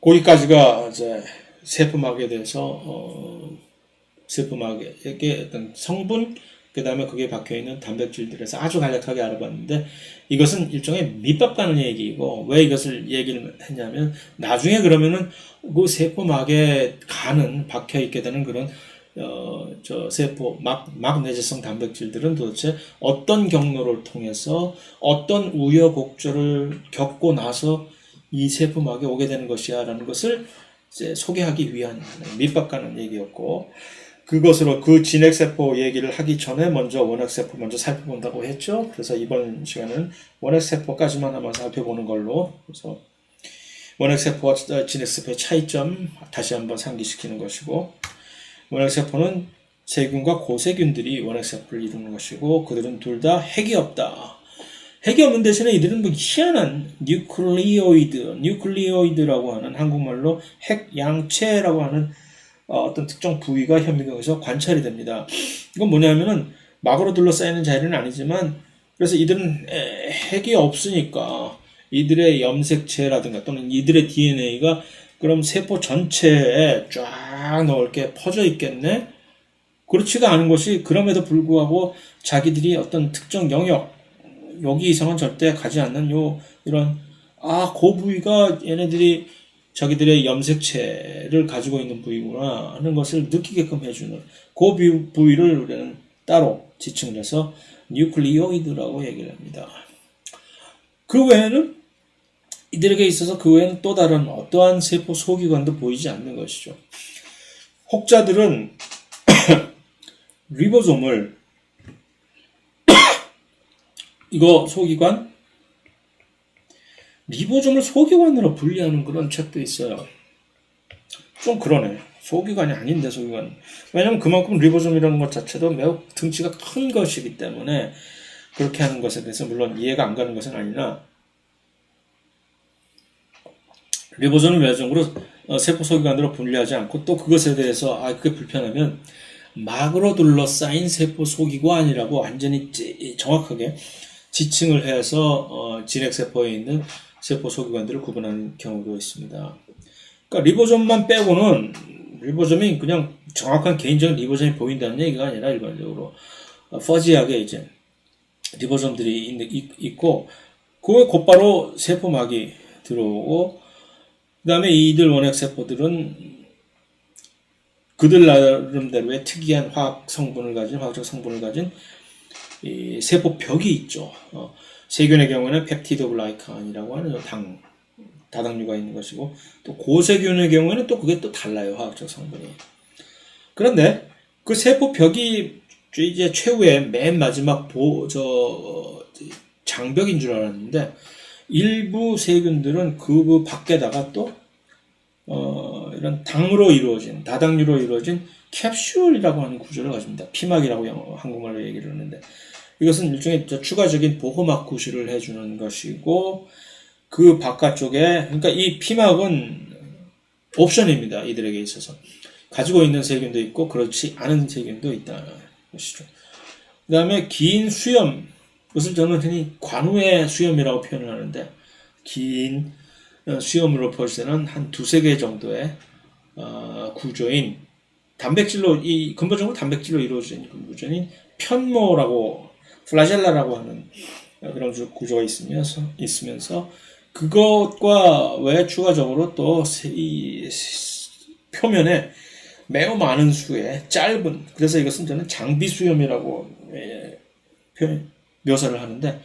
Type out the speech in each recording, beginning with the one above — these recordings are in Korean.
거기까지가 이제 세포막에 대해서 세포막의 어떤 성분, 그 다음에 거기에 박혀있는 단백질들에서 아주 간략하게 알아봤는데, 이것은 일종의 밑밥 가는 얘기이고, 왜 이것을 얘기를 했냐면, 나중에 그러면은 그 세포막에 간은 박혀있게 되는 그런 세포막 내재성 단백질들은 도대체 어떤 경로를 통해서 어떤 우여곡절을 겪고 나서 이 세포막에 오게 되는 것이야 라는 것을 이제 소개하기 위한 밑밥 가는 얘기였고, 그것으로 그 진핵세포 얘기를 하기 전에 먼저 원핵세포 먼저 살펴본다고 했죠. 그래서 이번 시간은 원핵세포까지만 한번 살펴보는 걸로, 그래서 원핵세포와 진핵세포의 차이점 다시 한번 상기시키는 것이고, 원핵세포는 세균과 고세균들이 원핵세포를 이루는 것이고, 그들은 둘 다 핵이 없다. 핵이 없는 대신에 이들은 뭐 희한한 뉴클리오이드라고 하는, 한국말로 핵양체라고 하는 어떤 특정 부위가 현미경에서 관찰이 됩니다. 이건 뭐냐면은 막으로 둘러싸이는 자리는 아니지만, 그래서 이들은 핵이 없으니까 이들의 염색체라든가 또는 이들의 DNA가 그럼 세포 전체에 쫙 넓게 퍼져 있겠네? 그렇지가 않은 것이, 그럼에도 불구하고 자기들이 어떤 특정 영역, 여기 이상은 절대 가지 않는 이런, 그 부위가 얘네들이 자기들의 염색체를 가지고 있는 부위구나 하는 것을 느끼게끔 해주는 그 부위를 우리는 따로 지칭을 해서 뉴클리오이드라고 얘기를 합니다. 그 외에는 이들에게 있어서 그 외에는 또 다른 어떠한 세포 소기관도 보이지 않는 것이죠. 혹자들은 리보솜을 이거 소기관, 리보솜을 소기관으로 분리하는 그런 책도 있어요. 좀 그러네. 소기관이 아닌데 소기관. 왜냐면 그만큼 리보솜이라는 것 자체도 매우 등치가 큰 것이기 때문에 그렇게 하는 것에 대해서 물론 이해가 안 가는 것은 아니나, 리보솜을 외적으로 세포 소기관으로 분리하지 않고, 또 그것에 대해서 그게 불편하면 막으로 둘러싸인 세포 소기관이라고 완전히 정확하게 지칭을 해서 진핵세포에 있는 세포 소기관들을 구분하는 경우도 있습니다. 그러니까 리보솜만 빼고는, 리보솜이 그냥 정확한 개인적인 리보솜이 보인다는 얘기가 아니라 일반적으로 퍼지하게 이제 리보솜들이 있고, 그에 곧바로 세포막이 들어오고, 그 다음에 이들 원핵세포들은 그들 나름대로의 특이한 화학적 성분을 가진 이 세포벽이 있죠. 세균의 경우는 펩티드 글라이칸이라고 하는 다당류가 있는 것이고, 또 고세균의 경우에는 또 그게 또 달라요, 화학적 성분이. 그런데 그 세포벽이 이제 최후의 맨 마지막 장벽인 줄 알았는데, 일부 세균들은 그 밖에다가 또 이런 다당류로 이루어진 캡슐이라고 하는 구조를 가집니다. 피막이라고 한국말로 얘기를 하는데, 이것은 일종의 추가적인 보호막 구실을 해주는 것이고, 그 바깥쪽에, 그러니까 이 피막은 옵션입니다. 이들에게 있어서. 가지고 있는 세균도 있고 그렇지 않은 세균도 있다는 것이죠. 그 다음에 긴 수염, 그것을 저는 흔히 관우의 수염이라고 표현을 하는데, 긴 수염으로 퍼지는 한 두세 개 정도의 구조인 단백질로, 근본적으로 단백질로 이루어진 구조인 편모라고, 플라젤라라고 하는 그런 구조가 있으면서 그것과 외 추가적으로 또 이 표면에 매우 많은 수의 짧은, 그래서 이것은 저는 장비수염이라고 묘사를 하는데,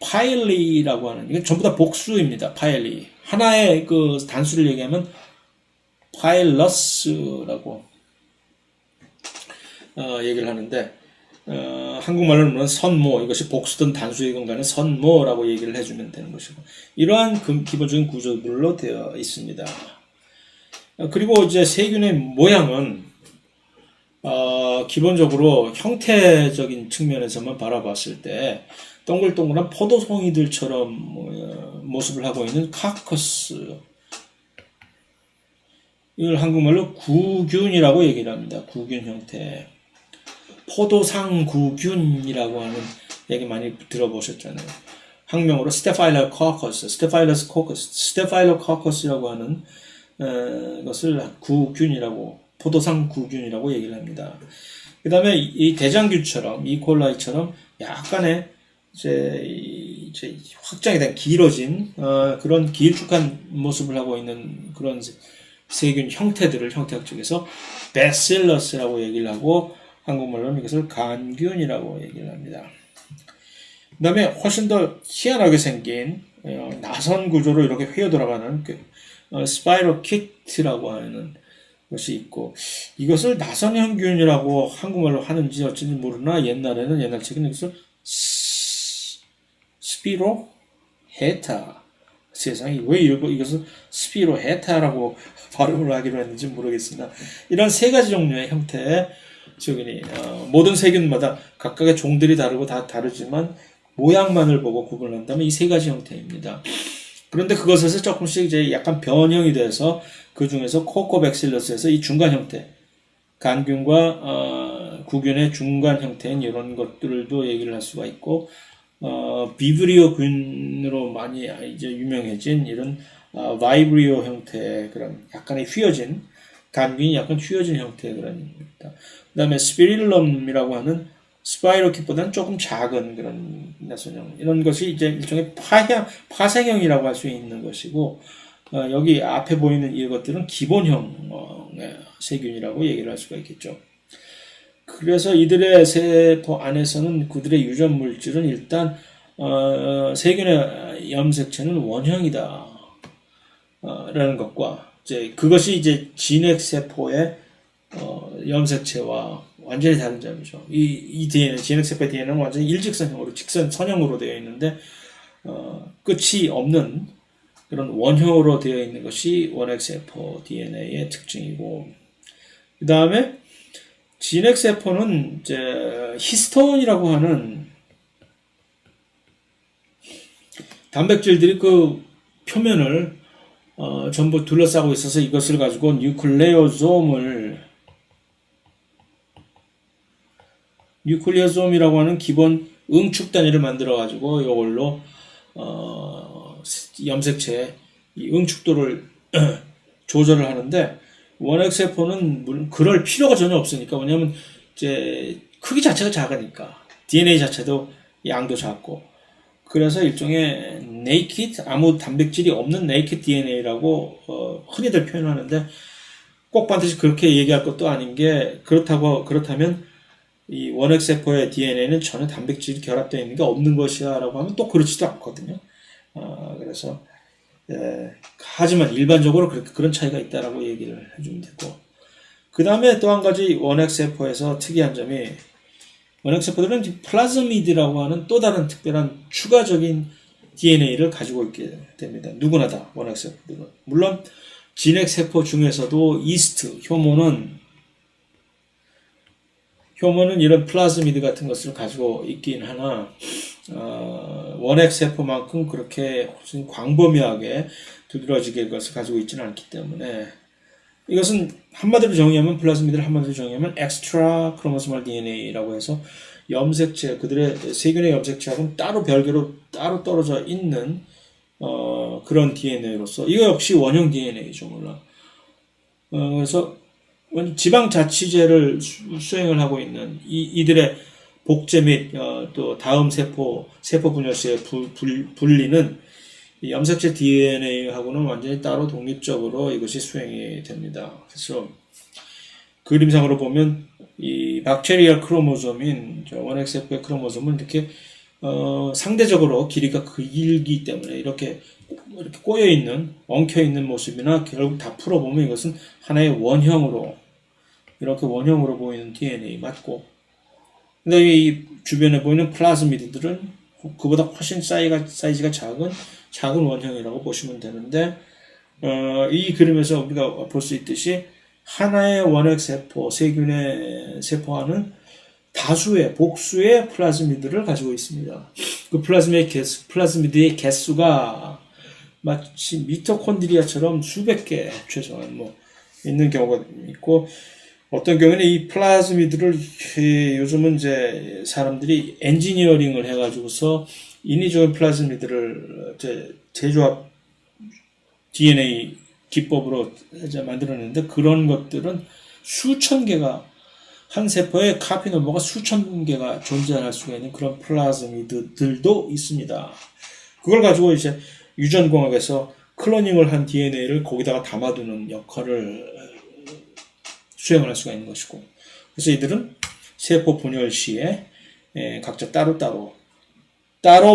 파일리라고 하는, 이건 전부 다 복수입니다. 파일리. 하나의 그 단수를 얘기하면 파일러스라고 얘기를 하는데, 한국말로는 물론 선모, 이것이 복수든 단수이건 간에 선모라고 얘기를 해주면 되는 것이고, 이러한 기본적인 구조들로 되어 있습니다. 그리고 이제 세균의 모양은 기본적으로 형태적인 측면에서만 바라봤을 때 동글동글한 포도송이들처럼 모습을 하고 있는 카커스, 이걸 한국말로 구균이라고 얘기를 합니다. 구균 형태. 포도상구균이라고 하는 얘기 많이 들어보셨잖아요. 학명으로 스테파일로코커스라고 하는 것을 구균이라고, 포도상 구균이라고 얘기를 합니다. 그 다음에 이 대장균처럼, 이콜라이처럼 약간의 이제 확장이 된 길어진 그런 길쭉한 모습을 하고 있는 그런 세균 형태들을 형태학 쪽에서 베실러스라고 얘기를 하고, 한국말로는 이것을 간균이라고 얘기를 합니다. 그 다음에 훨씬 더 희한하게 생긴 나선 구조로 이렇게 휘어 돌아가는 스파이로키트라고 하는 것이 있고, 이것을 나선형균이라고 한국말로 하는지 어쩐지 모르나 옛날 책에는 이것을 스피로 헤타, 세상에 왜 이것을 스피로 헤타라고 발음을 하기로 했는지 모르겠습니다. 이런 세 가지 종류의 형태의 세균이 모든 세균마다 각각의 종들이 다르고 다 다르지만 모양만을 보고 구분한다면 이 세 가지 형태입니다. 그런데 그것에서 조금씩 이제 약간 변형이 돼서 그 중에서 코코백실러스에서 이 중간 형태, 간균과 구균의 중간 형태인 이런 것들도 얘기를 할 수가 있고, 비브리오균으로 많이 이제 유명해진 이런 바이브리오 형태의 그런 약간의 휘어진, 간균이 약간 휘어진 형태의 그런 입니다. 그 다음에 스피릴럼이라고 하는 스파이로kit보다는 조금 작은 그런 나선형, 이런 것이 이제 일종의 파생형이라고 할 수 있는 것이고, 여기 앞에 보이는 이것들은 기본형 세균이라고 얘기를 할 수가 있겠죠. 그래서 이들의 세포 안에서는 그들의 유전 물질은 일단 세균의 염색체는 원형이다 라는 것과, 이제 그것이 이제 진핵 세포의 염색체와 완전히 다른 점이죠. 이 DNA, 진핵세포의 DNA는 완전히 일직선형으로, 선형으로 되어 있는데, 끝이 없는 그런 원형으로 되어 있는 것이 원핵세포 DNA의 특징이고, 그 다음에 진핵세포는 이제 히스톤이라고 하는 단백질들이 그 표면을 전부 둘러싸고 있어서 이것을 가지고 뉴클리오솜이라고 하는 기본 응축 단위를 만들어 가지고 이걸로 염색체의 이 응축도를 조절을 하는데, 원핵세포는 물론 그럴 필요가 전혀 없으니까, 왜냐하면 이제 크기 자체가 작으니까, DNA 자체도 양도 작고, 그래서 일종의 네이키드, 아무 단백질이 없는 네이키드 DNA라고 흔히들 표현하는데, 꼭 반드시 그렇게 얘기할 것도 아닌 게, 그렇다면 이 원핵세포의 DNA는 전혀 단백질이 결합되어 있는 게 없는 것이야 라고 하면 또 그렇지도 않거든요. 그래서 하지만 일반적으로 그런 차이가 있다라고 얘기를 해주면 되고, 그 다음에 또 한 가지 원핵세포에서 특이한 점이, 원핵세포들은 플라즈미드라고 하는 또 다른 특별한 추가적인 DNA를 가지고 있게 됩니다. 누구나 다 원핵세포들은. 물론 진핵세포 중에서도 이스트, 효모는 이런 플라즈미드 같은 것을 가지고 있긴 하나, 원핵세포만큼 그렇게 광범위하게 두드러지게 그것을 가지고 있지는 않기 때문에, 이것은 한마디로 정의하면, 플라즈미드를 한마디로 정의하면 엑스트라 크로모소멀 DNA라고 해서 염색체, 그들의 세균의 염색체하고는 별개로 따로 떨어져 있는 그런 DNA로서, 이거 역시 원형 DNA죠, 물론. 그래서 지방자치제를 수행을 하고 있는 이들의 복제 및 또 다음 세포 분열 시에 분리는 염색체 DNA하고는 완전히 따로 독립적으로 이것이 수행이 됩니다. 그래서 그림상으로 보면 이 박테리아 크로모솜인 원핵세포의 크로모솜은 이렇게 상대적으로 길이가 길기 때문에 이렇게 꼬여 있는, 엉켜 있는 모습이나 결국 다 풀어보면 이것은 하나의 이렇게 원형으로 보이는 DNA 맞고, 근데 이 주변에 보이는 플라즈미드들은 그보다 훨씬 사이즈가 작은 원형이라고 보시면 되는데, 이 그림에서 우리가 볼 수 있듯이 하나의 원핵세포, 세균의 세포와는 복수의 플라즈미드를 가지고 있습니다. 그 플라즈미드의 개수가 마치 미토콘드리아처럼 수백 개 최소한 있는 경우가 있고, 어떤 경우는 이 플라즈미드를 요즘은 이제 사람들이 엔지니어링을 해가지고서 인위적인 플라즈미드를 재조합 DNA 기법으로 이제 만들어냈는데 그런 것들은 수천 개가 한 세포에 카피 넘버가 수천 개가 존재할 수가 있는 그런 플라즈미드들도 있습니다. 그걸 가지고 이제 유전공학에서 클로닝을 한 DNA를 거기다가 담아두는 역할을 수행을 할 수가 있는 것이고, 그래서 이들은 세포 분열 시에 각자 따로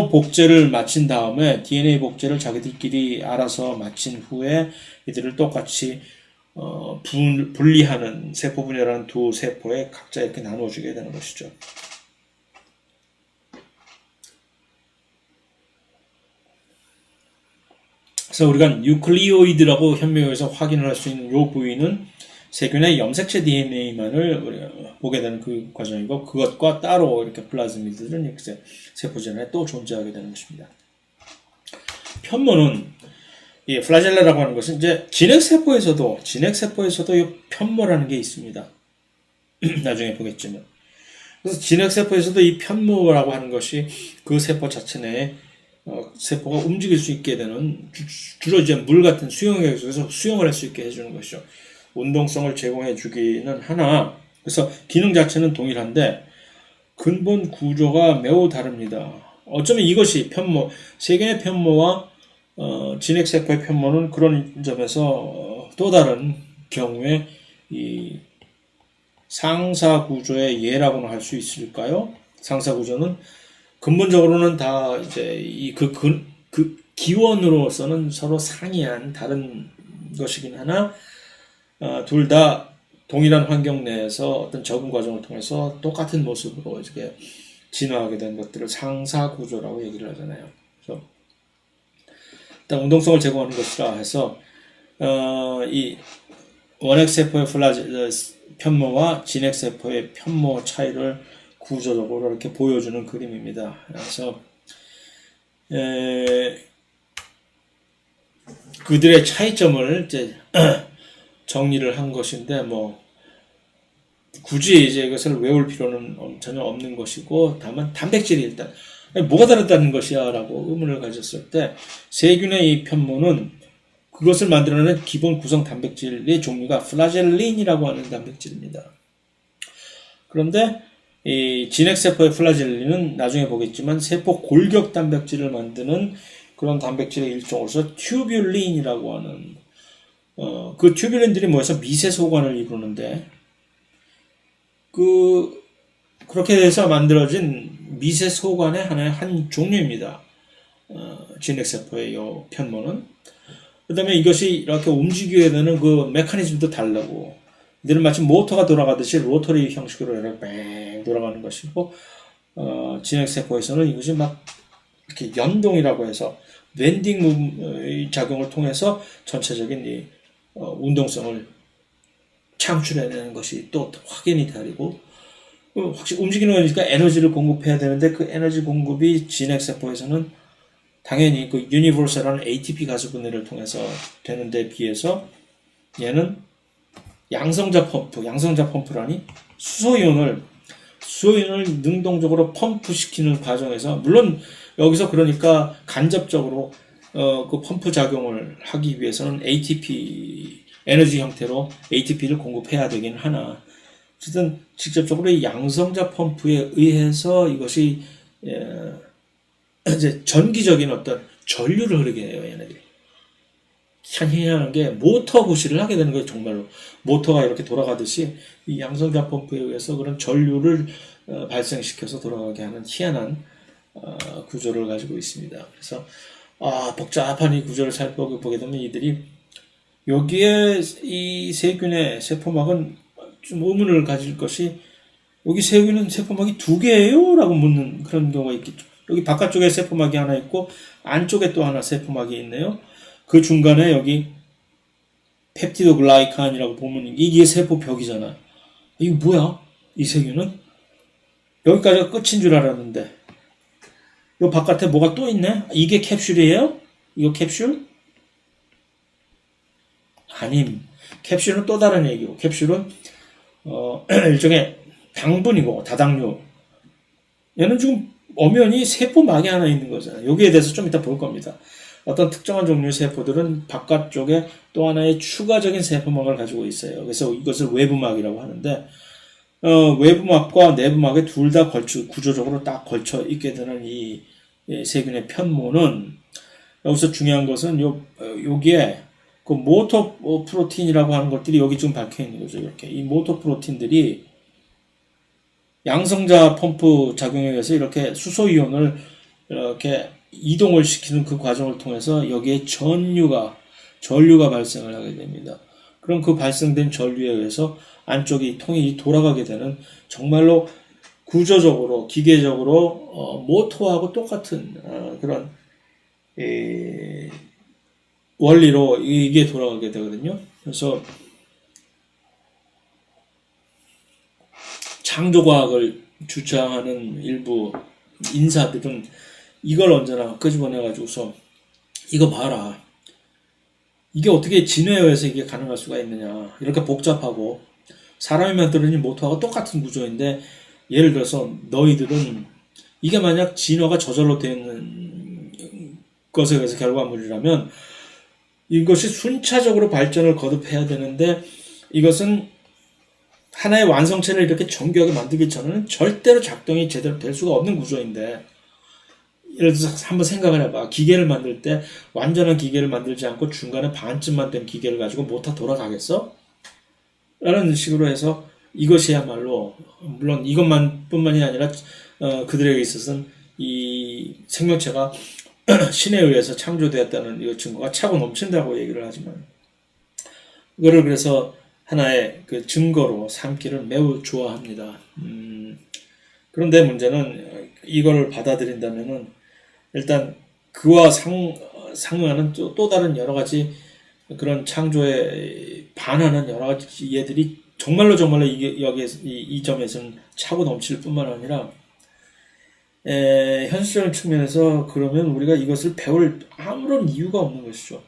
복제를 마친 다음에 DNA 복제를 자기들끼리 알아서 마친 후에 이들을 똑같이 분리하는 세포 분열하는 두 세포에 각자 이렇게 나눠주게 되는 것이죠. 그래서 우리가 뉴클리오이드라고 현미경에서 확인을 할 수 있는 이 부위는 세균의 염색체 DNA만을 우리가 보게 되는 그 과정이고, 그것과 따로 이렇게 플라즈미드들은 이렇게 세포전에 또 존재하게 되는 것입니다. 편모는 이 플라젤라라고 하는 것은 이제 진핵세포에서도 이 편모라는 게 있습니다. 나중에 보겠지만. 그래서 진핵세포에서도 이 편모라고 하는 것이 그 세포 자체 내에 세포가 움직일 수 있게 되는, 주로 이제 물 같은 수용액 속에서 수용을 할 수 있게 해주는 것이죠. 운동성을 제공해 주기는 하나, 그래서 기능 자체는 동일한데 근본 구조가 매우 다릅니다. 어쩌면 이것이 편모, 세균의 편모와 진핵세포의 편모는 그런 점에서 또 다른 경우에 이 상사구조의 예라고는 할 수 있을까요? 상사구조는 근본적으로는 다 이제 그 기원으로서는 서로 상이한 다른 것이긴 하나, 둘 다 동일한 환경 내에서 어떤 적응 과정을 통해서 똑같은 모습으로 이렇게 진화하게 된 것들을 상사구조라고 얘기를 하잖아요. 그래서 일단 운동성을 제공하는 것이라 해서 이 원핵세포의 편모와 진핵세포의 편모 차이를 구조적으로 이렇게 보여주는 그림입니다. 그래서 그들의 차이점을 이제 정리를 한 것인데, 뭐 굳이 이제 이것을 외울 필요는 전혀 없는 것이고, 다만 단백질이 일단 뭐가 다르다는 것이야라고 의문을 가졌을 때, 세균의 이 편모는 그것을 만들어내는 기본 구성 단백질의 종류가 플라젤린이라고 하는 단백질입니다. 그런데 이 진핵세포의 플라젤린은 나중에 보겠지만 세포 골격 단백질을 만드는 그런 단백질의 일종으로서 튜뷸린이라고 하는 그 튜뷸린들이 모여서 미세소관을 이루는데, 그렇게 돼서 만들어진 미세소관의 하나의 한 종류입니다. 진핵세포의 이 편모는. 그 다음에 이것이 이렇게 움직이게 되는 그 메커니즘도 다르고, 이들은 마치 모터가 돌아가듯이 로터리 형식으로 이렇게 뺑 돌아가는 것이고, 진핵세포에서는 이것이 막 이렇게 연동이라고 해서 밴딩 작용을 통해서 전체적인 이 운동성을 창출해내는 것이 또 확연히 다르고, 확실히 움직이는 거니까 에너지를 공급해야 되는데 그 에너지 공급이 진핵세포에서는 당연히 그 유니버설한 ATP 가스 분해를 통해서 되는데 비해서 얘는 양성자 펌프라니 수소이온을 능동적으로 펌프시키는 과정에서, 물론 여기서 그러니까 간접적으로 그 펌프 작용을 하기 위해서는 ATP 에너지 형태로 ATP를 공급해야 되긴 하나, 어쨌든 직접적으로 이 양성자 펌프에 의해서 이것이 이제 전기적인 어떤 전류를 흐르게 해요. 얘네들이 참 희한한 게 모터 부시를 하게 되는 거예요. 정말로 모터가 이렇게 돌아가듯이 이 양성자 펌프에 의해서 그런 전류를 발생시켜서 돌아가게 하는 희한한 구조를 가지고 있습니다. 그래서 복잡한 이 구조를 살펴보게 되면 이들이 여기에 이 세균의 세포막은 좀 의문을 가질 것이, 여기 세균은 세포막이 두 개예요? 라고 묻는 그런 경우가 있겠죠. 여기 바깥쪽에 세포막이 하나 있고 안쪽에 또 하나 세포막이 있네요. 그 중간에 여기 펩티도 글라이칸이라고 보면 이게 세포벽이잖아. 이게 뭐야? 이 세균은? 여기까지가 끝인 줄 알았는데 요 바깥에 뭐가 또 있네? 이게 캡슐이에요? 이거 캡슐? 아님. 캡슐은 또 다른 얘기고, 캡슐은 일종의 당분이고 다당류. 얘는 지금 엄연히 세포막이 하나 있는 거잖아요. 여기에 대해서 좀 이따 볼 겁니다. 어떤 특정한 종류의 세포들은 바깥쪽에 또 하나의 추가적인 세포막을 가지고 있어요. 그래서 이것을 외부막이라고 하는데 외부막과 내부막에 둘 다 구조적으로 딱 걸쳐 있게 되는 이 세균의 편모는 여기서 중요한 것은 여기에 그 모터 프로틴이라고 하는 것들이 여기 좀 박혀 있는 거죠. 이렇게 이 모터 프로틴들이 양성자 펌프 작용에 의해서 이렇게 수소 이온을 이렇게 이동을 시키는 그 과정을 통해서 여기에 전류가 발생을 하게 됩니다. 그럼 그 발생된 전류에 의해서 안쪽이 통이 돌아가게 되는 정말로 구조적으로 기계적으로 모터하고 똑같은 그런 원리로 이게 돌아가게 되거든요. 그래서 창조과학을 주장하는 일부 인사들은 이걸 언제나 끄집어내가지고서 이거 봐라. 이게 어떻게 진화에 의해서 이게 가능할 수가 있느냐. 이렇게 복잡하고 사람이 만들어진 모터하고 똑같은 구조인데 예를 들어서 너희들은 이게 만약 진화가 저절로 되는 것에 의해서 결과물이라면 이것이 순차적으로 발전을 거듭해야 되는데 이것은 하나의 완성체를 이렇게 정교하게 만들기 전에는 절대로 작동이 제대로 될 수가 없는 구조인데 예를 들어서 한번 생각을 해봐. 기계를 만들 때 완전한 기계를 만들지 않고 중간에 반쯤만 된 기계를 가지고 모터 돌아가겠어? 라는 식으로 해서 이것이야말로 물론 이것만뿐만이 아니라 그들에게 있어서는 이 생명체가 신에 의해서 창조되었다는 이 증거가 차고 넘친다고 얘기를 하지만 이거를 그래서 하나의 그 증거로 삼기를 매우 좋아합니다. 그런데 문제는 이걸 받아들인다면은 일단 그와 상응하는 또 다른 여러 가지 그런 창조에 반하는 여러 가지 얘들이 정말로 여기에서 이 점에서는 차고 넘칠 뿐만 아니라 현실적인 측면에서 그러면 우리가 이것을 배울 아무런 이유가 없는 것이죠.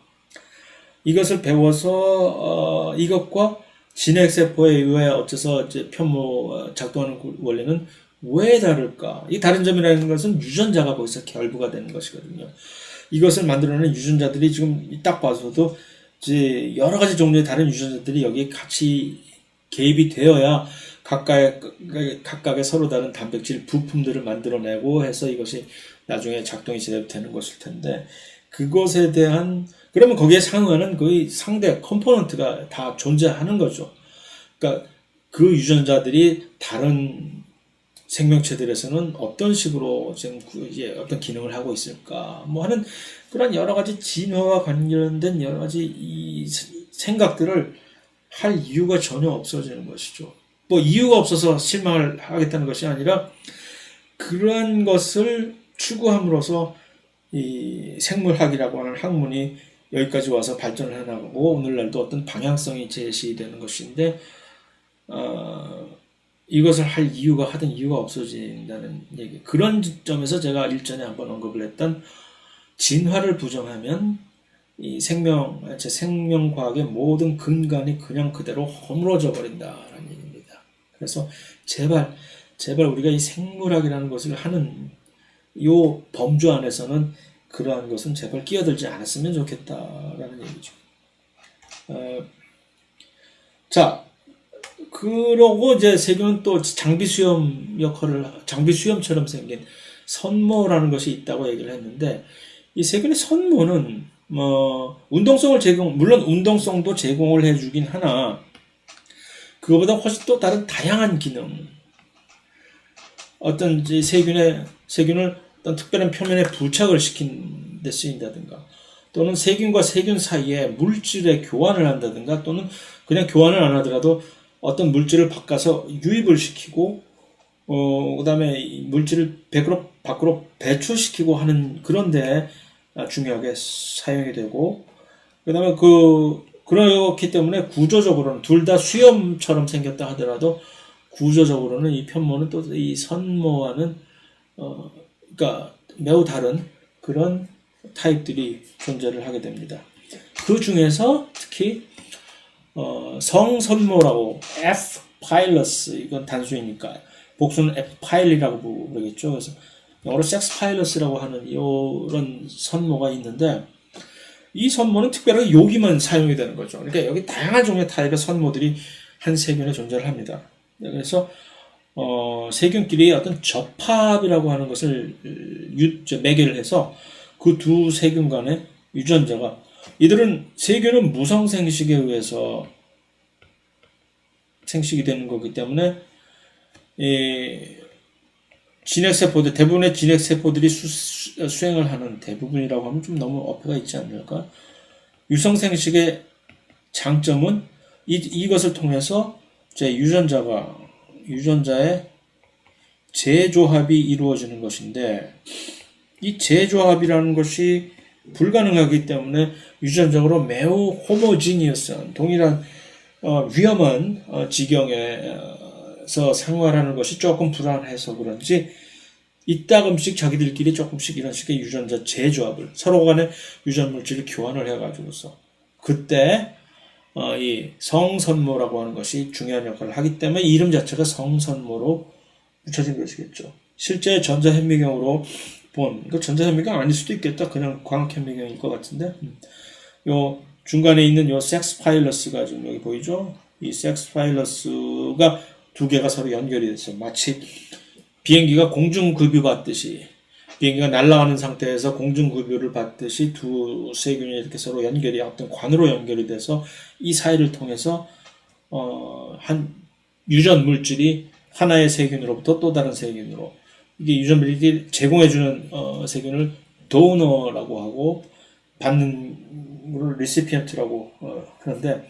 이것을 배워서 이것과 진핵세포에 의해 어째서 이제 편모 작동하는 원리는 왜 다를까? 이 다른 점이라는 것은 유전자가 거기서 결부가 되는 것이거든요. 이것을 만들어내는 유전자들이 지금 딱 봐서도 이제 여러 가지 종류의 다른 유전자들이 여기에 같이 개입이 되어야 각각의 서로 다른 단백질 부품들을 만들어내고 해서 이것이 나중에 작동이 제대로 되는 것일 텐데 그것에 대한 그러면 거기에 상응하는 거의 상대 컴포넌트가 다 존재하는 거죠. 그러니까 그 유전자들이 다른 생명체들에서는 어떤 식으로 지금 이제 어떤 기능을 하고 있을까 뭐 하는 그런 여러 가지 진화와 관련된 여러 가지 이 생각들을 할 이유가 전혀 없어지는 것이죠. 뭐 이유가 없어서 실망을 하겠다는 것이 아니라 그러한 것을 추구함으로써 이 생물학이라고 하는 학문이 여기까지 와서 발전을 해나가고 오늘날도 어떤 방향성이 제시되는 것인데 이것을 할 이유가 하던 이유가 없어진다는 얘기. 그런 점에서 제가 일전에 한번 언급을 했던 진화를 부정하면 이 생명과학의 모든 근간이 그냥 그대로 허물어져 버린다라는 얘기입니다. 그래서 제발 우리가 이 생물학이라는 것을 하는 이 범주 안에서는 그러한 것은 제발 끼어들지 않았으면 좋겠다라는 얘기죠. 자, 그러고 이제 세균은 또 장비 수염처럼 생긴 선모라는 것이 있다고 얘기를 했는데 이 세균의 선모는 운동성을 물론 운동성도 제공을 해주긴 하나 그거보다 훨씬 또 다른 다양한 기능 어떤 이제 세균을 어떤 특별한 표면에 부착을 시킨 데 쓰인다든가 또는 세균과 세균 사이에 물질의 교환을 한다든가 또는 그냥 교환을 안 하더라도 어떤 물질을 바꿔서 유입을 시키고 그 다음에 물질을 밖으로 배출시키고 하는 그런 데 중요하게 사용이 되고 그 다음에 그렇기 때문에 구조적으로는 둘 다 수염처럼 생겼다 하더라도 구조적으로는 이 편모는 또 이 선모와는 그러니까 매우 다른 그런 타입들이 존재를 하게 됩니다. 그 중에서 특히 성선모라고 F. 파일러스 이건 단수이니까 복수는 F. 파일리라고 부르겠죠. 그래서 영어로 섹스 파일러스라고 하는 이런 선모가 있는데 이 선모는 특별하게 여기만 사용이 되는 거죠. 그러니까 여기 다양한 종류의 타입의 선모들이 한 세균에 존재를 합니다. 그래서 세균끼리 어떤 접합이라고 하는 것을 매개를 해서 그 두 세균 간의 유전자가, 이들은 세균은 무성 생식에 의해서 생식이 되는 거기 때문에 진핵세포들, 대부분의 진핵세포들이 수행을 하는, 대부분이라고 하면 좀 너무 어폐가 있지 않을까? 유성생식의 장점은 이것을 통해서 유전자의 재조합이 이루어지는 것인데, 이 재조합이라는 것이 불가능하기 때문에 유전적으로 매우 호모지니어스한, 동일한 위험한 지경에서 생활하는 것이 조금 불안해서 그런지 이따금씩 자기들끼리 조금씩 이런 식의 유전자 재조합을, 서로 간에 유전 물질을 교환을 해가지고서 그때 이 성선모라고 하는 것이 중요한 역할을 하기 때문에 이름 자체가 성선모로 붙여진 것이겠죠. 실제 전자현미경으로 본, 이거 전자현미경 아닐 수도 있겠다. 그냥 광학현미경일 것 같은데, 요 중간에 있는 요 섹스파일러스가 지금 여기 보이죠? 이 섹스파일러스가 두 개가 서로 연결이 됐어요. 마치 비행기가 공중급유 받듯이, 비행기가 날아가는 상태에서 공중급유를 받듯이 두 세균이 이렇게 서로 연결이, 어떤 관으로 연결이 돼서 이 사이를 통해서 한 유전 물질이 하나의 세균으로부터 또 다른 세균으로, 이게 유전 물질이 제공해주는 세균을 도너라고 하고 받는 걸 리시피언트라고 하는데,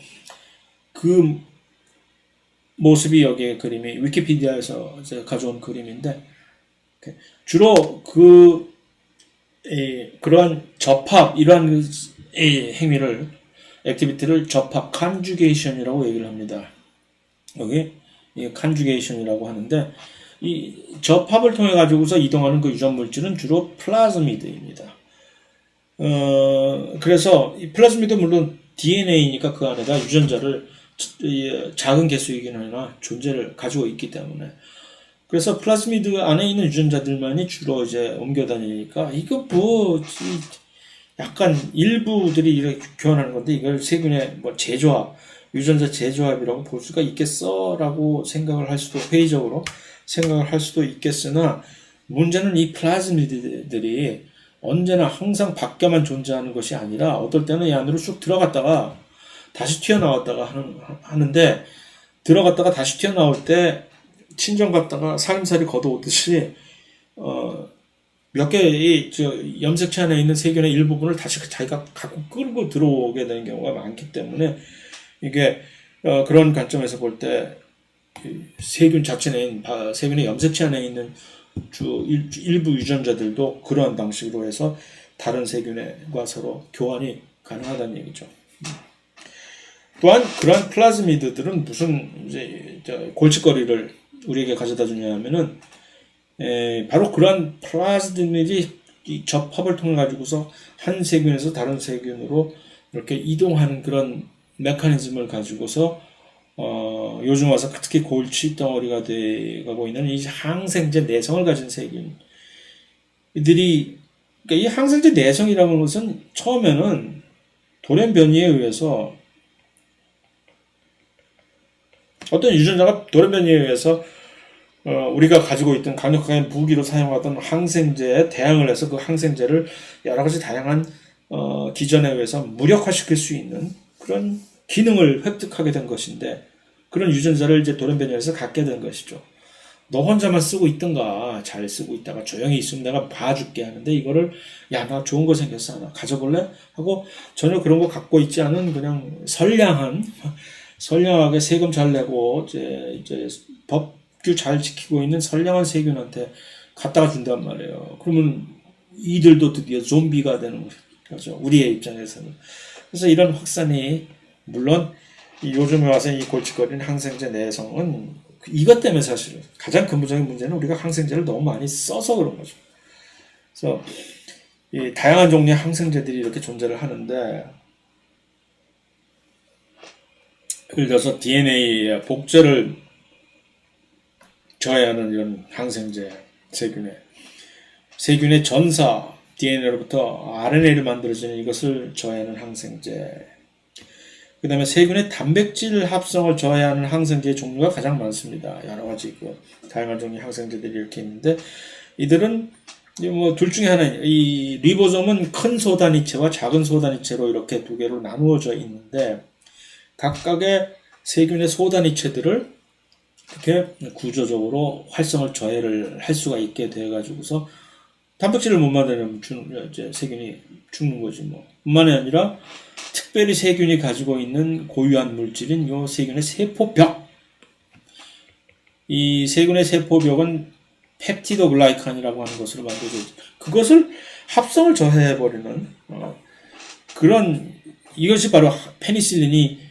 그 모습이 여기에 그림이 위키피디아에서 가져온 그림인데, 주로 그러한 접합, 이러한 행위를, 액티비티를 접합, 컨주게이션이라고 얘기를 합니다. 여기 컨주게이션이라고 하는데, 이 접합을 통해 가지고서 이동하는 그 유전 물질은 주로 플라즈미드입니다. 그래서 이 플라즈미드 물론 DNA니까 그 안에다 유전자를 작은 개수이긴 하나 존재를 가지고 있기 때문에, 그래서 플라즈미드 안에 있는 유전자들만이 주로 이제 옮겨 다니니까, 이거 약간 일부들이 이렇게 교환하는 건데, 이걸 세균의 재조합, 유전자 재조합이라고 볼 수가 있겠어라고 생각을 할 수도, 회의적으로 생각을 할 수도 있겠으나, 문제는 이 플라즈미드들이 언제나 항상 밖에만 존재하는 것이 아니라 어떨 때는 이 안으로 쑥 들어갔다가 다시 튀어나왔다가 하는데, 들어갔다가 다시 튀어나올 때 친정 갔다가 살림살이 걷어오듯이 몇 개의 염색체 안에 있는 세균의 일부분을 다시 자기가 갖고 끌고 들어오게 되는 경우가 많기 때문에, 이게 그런 관점에서 볼 때 세균 자체는, 세균의 염색체 안에 있는 일부 유전자들도 그러한 방식으로 해서 다른 세균과 서로 교환이 가능하다는 얘기죠. 또한 그러한 플라즈미드들은 무슨 이제 골칫거리를 우리에게 가져다 주냐 하면은, 바로 그러한 플라즈미드들이 이 접합을 통해 가지고서 한 세균에서 다른 세균으로 이렇게 이동하는 그런 메커니즘을 가지고서 요즘 와서 특히 골칫덩어리가 돼가고 있는 이 항생제 내성을 가진 세균, 이들이, 그러니까 이 항생제 내성이라는 것은 처음에는 돌연 변이에 의해서, 어떤 유전자가 돌연 변이에 의해서 우리가 가지고 있던 강력하게 무기로 사용하던 항생제에 대항을 해서 그 항생제를 여러 가지 다양한 기전에 의해서 무력화시킬 수 있는 그런 기능을 획득하게 된 것인데, 그런 유전자를 이제 돌연 변이해서 갖게 된 것이죠. 너 혼자만 쓰고 있던가, 잘 쓰고 있다가 조용히 있으면 내가 봐줄게 하는데, 이거를 야, 나 좋은 거 생겼어, 하나 가져볼래? 하고 전혀 그런 거 갖고 있지 않은 그냥 선량하게 세금 잘 내고 이제 법규 잘 지키고 있는 선량한 세균한테 갖다가 준단 말이에요. 그러면 이들도 드디어 좀비가 되는 거죠, 우리의 입장에서는. 그래서 이런 확산이, 물론 요즘에 와서 이 골칫거리는 항생제 내성은 이것 때문에, 사실 가장 근본적인 문제는 우리가 항생제를 너무 많이 써서 그런 거죠. 그래서 이 다양한 종류의 항생제들이 이렇게 존재를 하는데, 예를 들어서 DNA의 복제를 저해하는 이런 항생제, 세균의 전사 DNA로부터 RNA를 만들어지는 이것을 저해하는 항생제. 그 다음에 세균의 단백질 합성을 저해하는 항생제의 종류가 가장 많습니다. 여러 가지 다양한 종류의 항생제들이 이렇게 있는데, 이들은 뭐 둘 중에 하나, 이 리보솜은 큰 소단위체와 작은 소단위체로 이렇게 두 개로 나누어져 있는데, 각각의 세균의 소단위체들을 이렇게 구조적으로 활성을 저해를 할 수가 있게 돼가지고서 단백질을 못 만들면 이제 세균이 죽는 거지 뭐. 뿐만이 아니라 특별히 세균이 가지고 있는 고유한 물질인 이 세균의 세포벽. 이 세균의 세포벽은 펩티도글라이칸이라고 하는 것으로 만들어져 있죠. 그것을 합성을 저해해버리는 그런, 이것이 바로 페니실린이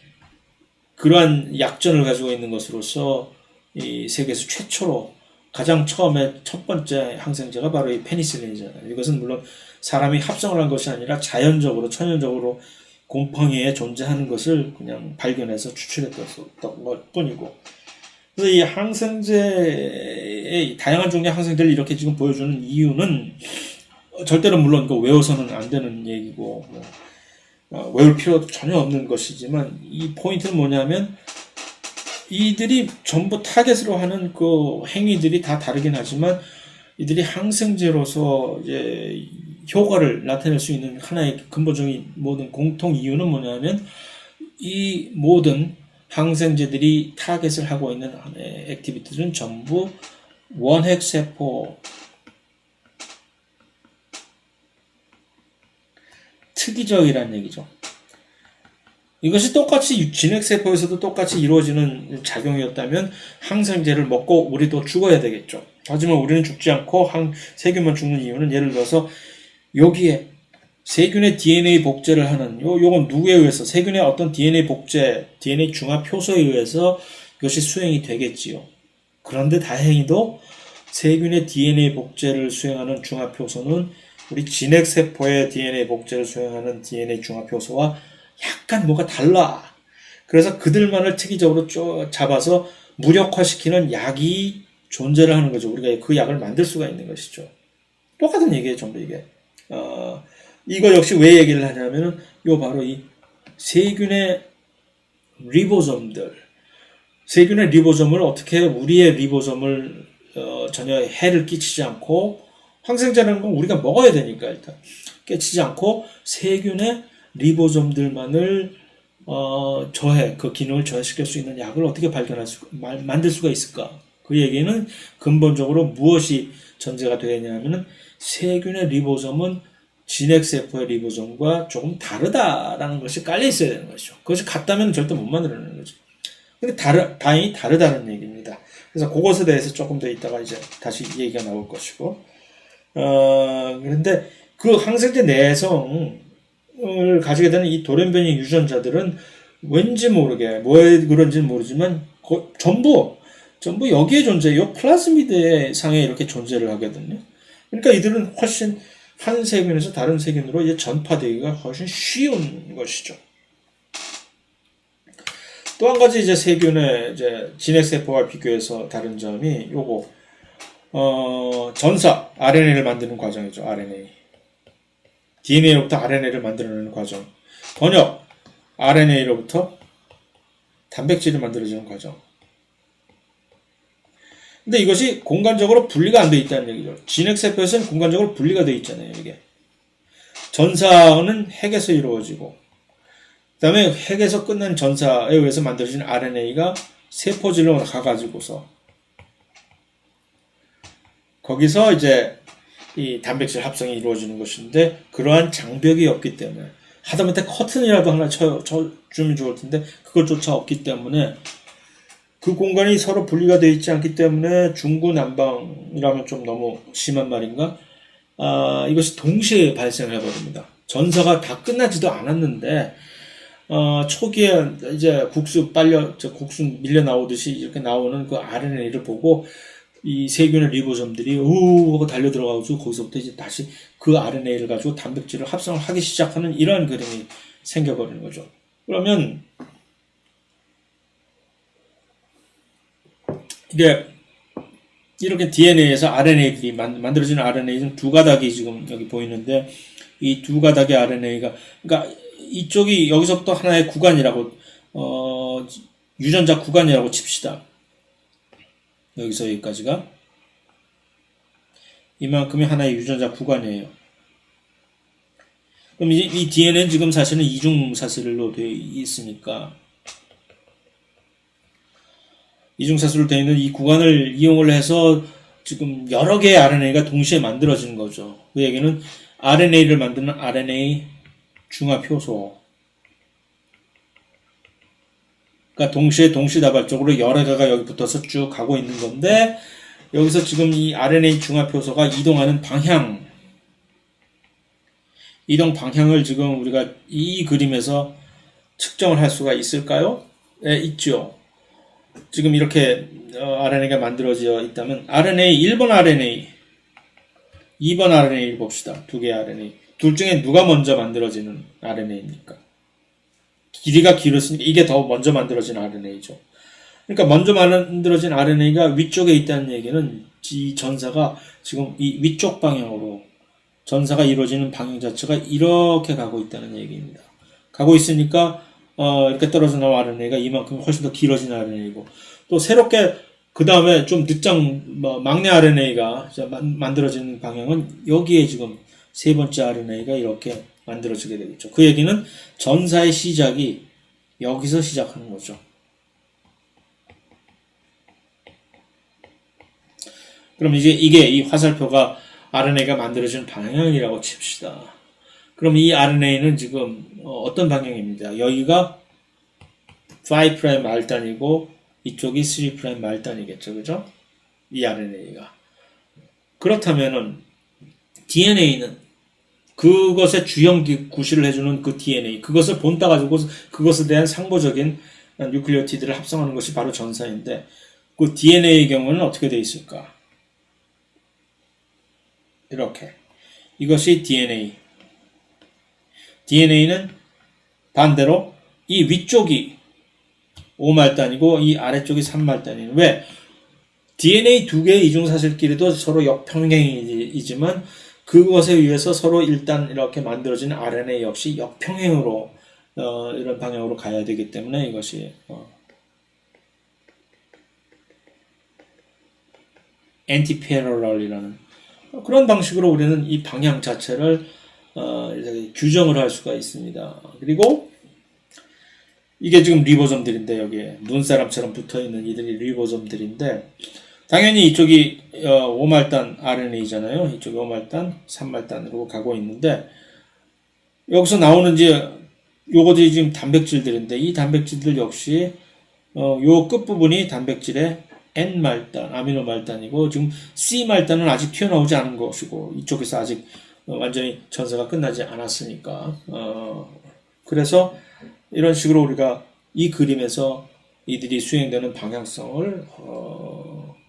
그러한 약전을 가지고 있는 것으로서 이 세계에서 최초로 가장 처음에 첫 번째 항생제가 바로 이 페니실린이잖아요. 이것은 물론 사람이 합성을 한 것이 아니라 자연적으로 천연적으로 곰팡이에 존재하는 것을 그냥 발견해서 추출했던 것 뿐이고. 그래서 이 항생제의 다양한 종류의 항생제를 이렇게 지금 보여주는 이유는 절대로 물론 외워서는 안 되는 얘기고 외울 필요도 전혀 없는 것이지만, 이 포인트는 뭐냐면 이들이 전부 타겟으로 하는 그 행위들이 다 다르긴 하지만 이들이 항생제로서 이제 효과를 나타낼 수 있는 하나의 근본적인 모든 공통 이유는 뭐냐면, 이 모든 항생제들이 타겟을 하고 있는 액티비티들은 전부 원핵세포 특이적이라는 얘기죠. 이것이 똑같이 진핵세포에서도 똑같이 이루어지는 작용이었다면 항생제를 먹고 우리도 죽어야 되겠죠. 하지만 우리는 죽지 않고 세균만 죽는 이유는, 예를 들어서 여기에 세균의 DNA 복제를 하는 요건 누구에 의해서, 세균의 어떤 DNA 복제, DNA 중합 효소에 의해서 이것이 수행이 되겠지요. 그런데 다행히도 세균의 DNA 복제를 수행하는 중합 효소는 우리 진핵세포의 DNA 복제를 수행하는 DNA 중합 효소와 약간 뭐가 달라. 그래서 그들만을 특이적으로 잡아서 무력화시키는 약이 존재를 하는 거죠. 우리가 그 약을 만들 수가 있는 것이죠. 똑같은 얘기예요, 전부 이게. 이거 역시 왜 얘기를 하냐면은, 바로 이 세균의 리보솜들. 세균의 리보솜을 어떻게 우리의 리보솜을 전혀 해를 끼치지 않고, 항생제라는 건 우리가 먹어야 되니까 일단 끼치지 않고 세균의 리보솜들만을 그 기능을 저해시킬 수 있는 약을 어떻게 만들 수가 있을까? 그 얘기는 근본적으로 무엇이 전제가 되어 있냐면은, 세균의 리보솜은 진핵세포의 리보솜과 조금 다르다라는 것이 깔려 있어야 되는 것이죠. 그것이 같다면 절대 못 만들어내는 거죠. 근데 다행히 다르다는 얘기입니다. 그래서 그것에 대해서 조금 더 이따가 이제 다시 얘기가 나올 것이고, 그런데 그 항생제 내성을 가지게 되는 이 돌연변이 유전자들은 왠지 모르게, 왜 그런지는 모르지만, 전부 여기에 존재해요. 플라즈미드 상에 이렇게 존재를 하거든요. 그러니까 이들은 훨씬 한 세균에서 다른 세균으로 이제 전파되기가 훨씬 쉬운 것이죠. 또 한 가지 이제 세균의 이제 진핵세포와 비교해서 다른 점이 전사, RNA를 만드는 과정이죠. RNA. DNA로부터 RNA를 만들어내는 과정. 번역, RNA로부터 단백질이 만들어지는 과정. 근데 이것이 공간적으로 분리가 안 되어 있다는 얘기죠. 진핵세포에서는 공간적으로 분리가 되어 있잖아요, 이게. 전사는 핵에서 이루어지고, 그 다음에 핵에서 끝난 전사에 의해서 만들어진 RNA가 세포질로 가가지고서, 거기서 이제 이 단백질 합성이 이루어지는 것인데, 그러한 장벽이 없기 때문에, 하다못해 커튼이라도 하나 쳐주면 좋을 텐데, 그것조차 없기 때문에, 그 공간이 서로 분리가 되어 있지 않기 때문에, 중구난방이라면 좀 너무 심한 말인가? 이것이 동시에 발생을 해버립니다. 전사가 다 끝나지도 않았는데, 초기에 이제 국수 밀려 나오듯이 이렇게 나오는 그 RNA를 보고, 이 세균의 리보솜들이 하고 달려 들어가서 거기서부터 이제 다시 그 RNA를 가지고 단백질을 합성을 하기 시작하는 이러한 그림이 생겨버리는 거죠. 그러면 이게 이렇게 DNA에서 RNA들이 만들어지는 RNA는 두 가닥이 지금 여기 보이는데 이 두 가닥의 RNA가 그러니까 이쪽이 여기서부터 하나의 구간이라고 유전자 구간이라고 칩시다. 여기서 여기까지가 이만큼이 하나의 유전자 구간이에요. 그럼 이 DNA는 지금 사실은 이중사슬로 되어 있으니까 이중사슬로 되어 있는 이 구간을 이용을 해서 지금 여러 개의 RNA가 동시에 만들어지는 거죠. 그 얘기는 RNA를 만드는 RNA 중화효소. 그러니까 동시다발적으로 여러 개가 여기 붙어서 쭉 가고 있는 건데 여기서 지금 이 RNA 중화효소가 이동하는 이동 방향을 지금 우리가 이 그림에서 측정을 할 수가 있을까요? 네, 있죠. 지금 이렇게 RNA가 만들어져 있다면 RNA 1번 RNA, 2번 RNA를 봅시다. 두 개의 RNA. 둘 중에 누가 먼저 만들어지는 RNA입니까? 길이가 길었으니까 이게 더 먼저 만들어진 RNA죠. 그러니까 먼저 만들어진 RNA가 위쪽에 있다는 얘기는 이 전사가 지금 이 위쪽 방향으로 전사가 이루어지는 방향 자체가 이렇게 가고 있다는 얘기입니다. 가고 있으니까 이렇게 떨어져 나온 RNA가 이만큼 훨씬 더 길어진 RNA이고 또 새롭게 그 다음에 좀 막내 RNA가 만들어지는 방향은 여기에 지금 세 번째 RNA가 이렇게 만들어지게 되겠죠. 그 얘기는 전사의 시작이 여기서 시작하는 거죠. 그럼 이제 이게 이 화살표가 RNA가 만들어지는 방향이라고 칩시다. 그럼 이 RNA는 지금 어떤 방향입니다. 여기가 5' 말단이고 이쪽이 3' 말단이겠죠. 그죠? 이 RNA가. 그렇다면은 DNA는 그것의 주형 구실을 해주는 그 DNA, 그것을 본따 가지고 그것에 대한 상보적인 뉴클리오티드를 합성하는 것이 바로 전사인데 그 DNA의 경우는 어떻게 되어 있을까? 이렇게. 이것이 DNA. DNA는 반대로 이 위쪽이 5말단이고 이 아래쪽이 3말단이에요. 왜? DNA 두 개의 이중사슬끼리도 서로 역평행이지만 그것에 의해서 서로 일단 이렇게 만들어진 RNA 역시 역평행으로 이런 방향으로 가야 되기 때문에 이것이 anti-parallel이라는 그런 방식으로 우리는 이 방향 자체를 규정을 할 수가 있습니다. 그리고 이게 지금 리보솜들인데 여기에 눈사람처럼 붙어있는 이들이 리보솜들인데 당연히 이쪽이 5말단 RNA잖아요. 이쪽이 5말단, 3말단으로 가고 있는데 여기서 나오는 이제 요것들이 지금 단백질들인데 이 단백질들 역시 요 끝부분이 단백질의 N말단, 아미노말단이고 지금 C말단은 아직 튀어나오지 않은 것이고 이쪽에서 아직 완전히 전사가 끝나지 않았으니까 그래서 이런 식으로 우리가 이 그림에서 이들이 수행되는 방향성을